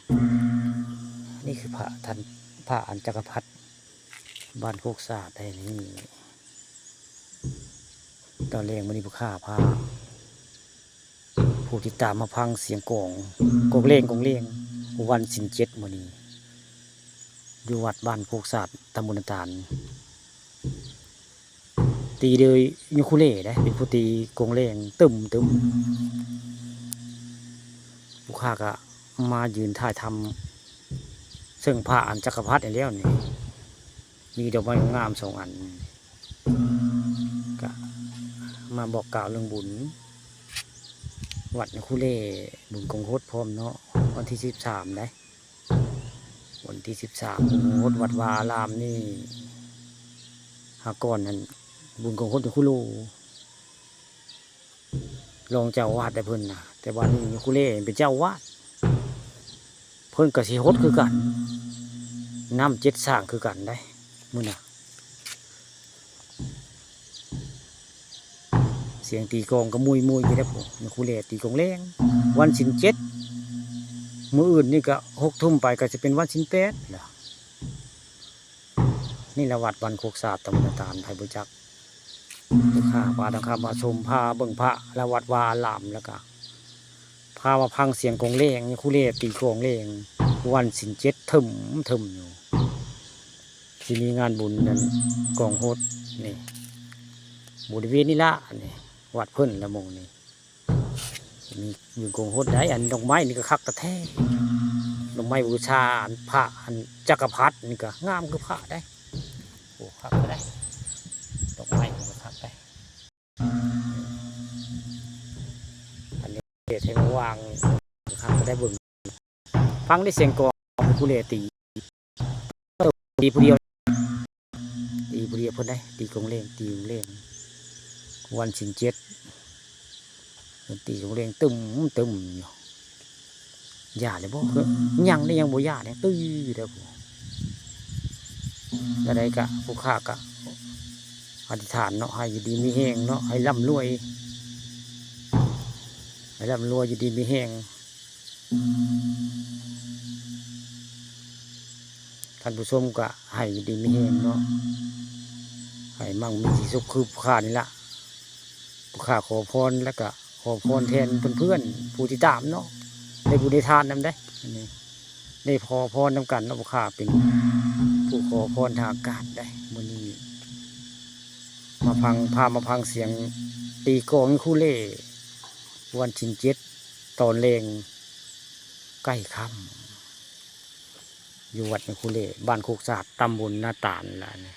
นี่คือพระท่านพระอัญจักรพรรดิบ้านโคกสาดได้นี่ตอนแรกมันนี่ผู้ฆ่าพาผู้ที่ตามมาพังเสียงกองเล่งวันสินเจ็ดมื้อนี้อยู่วัดบ้านโคกสาดตำบลตาลตีโดยยูคูเล่ได้เป็นผู้ตีกงเล่งตึมผู้ฆ่าก็มายืนถ่ายทำซึ่งพระอัญจักรพรรดิแล้วนี่มีดอกไม้งาม2 อันก็มาบอกกล่าวเรื่องบุญวัดคูเล่บุญกงโคตรพร้อมเนาะวันที่13ได้วันที่13โคตรวัดวาอารามนี่หาก่อนนั้นบุญกงโคตรคุโลรองเจ้าวาดได้เพิ่นนะแต่ว่านี่คูเล่เป็นเจ้าวาดเพิ่นก็สิโฮดคือกันน้ำ7สร้างคือกันได้มื้อน่ะเสียงตีกองก็มุยอยู่ได้ผมนี่คูเล่ตีกองแรงวันสินเจ็ดมื้ออื่นนี่ก็6 ทุ่มไปก็จะเป็นวันสิน8ล่ะนี่ละวัดบ้านโคกสาดตำบลตาลไผบ่จักลูกค้าพาทางข้ามาชมพาเบิ่งพระและวัดวาอารามแล้วก็พามาพังเสียงกองแรงนี่คูเล่ตีกองแรงวันสินเจ็ดทึมอยู่สิมีงานบุญนั่นกองโฮดนี่บริเวณนี้ละนี่วัดเพิ่นละมงนี่มีอยู่กองโฮดได้อันดอกไม้นี่ก็คักตะแท้ดอกไม้บูชาอันพระอันจักรพรรดินี่ก็งามคือพระได้โอ้คักก็ได้ดอกไม้ก็คักได้อันนี้เด็ดให้มาวางคักก็ได้เบิ่งฟังได้เสียงกลองกุเลตีผู้เดียวเพิ่นได้ตีกงเล่งวันสินเจ็ดตีกงเล่งตึมอยู่ยาเลยบ่ยังได้ยังบ่ยาเนี่ยตื้อเด้อบ่แล้วได้กะผู้ฆ่ากะอธิษฐานเนาะให้อยู่ดีมีแห้งเนาะให้ร่ำรวยอยู่ดีมีแห้งท่านผู้ชมก็ให้อยู่ดีมีแห้งเนาะให้มั่งมีสีสุขคือผู้ฆ่านี่ละผู้ฆ่าขอพรแล้วก็ขอพรแทนเพื่อนผู้ที่ตามเนาะได้บุญได้ทานนำได้ได้พอพรนำกันเนาะผู้ฆ่าเป็นผู้ขอพรทางอากาศได้มื้อนี้มาพังเสียงตีกลองคูเล่วันสินเจ็ดตอนเลงใกล้ค่ำอยู่วัดคูเล่บ้านโคกสาดตำบลนาตาลล่ะนี่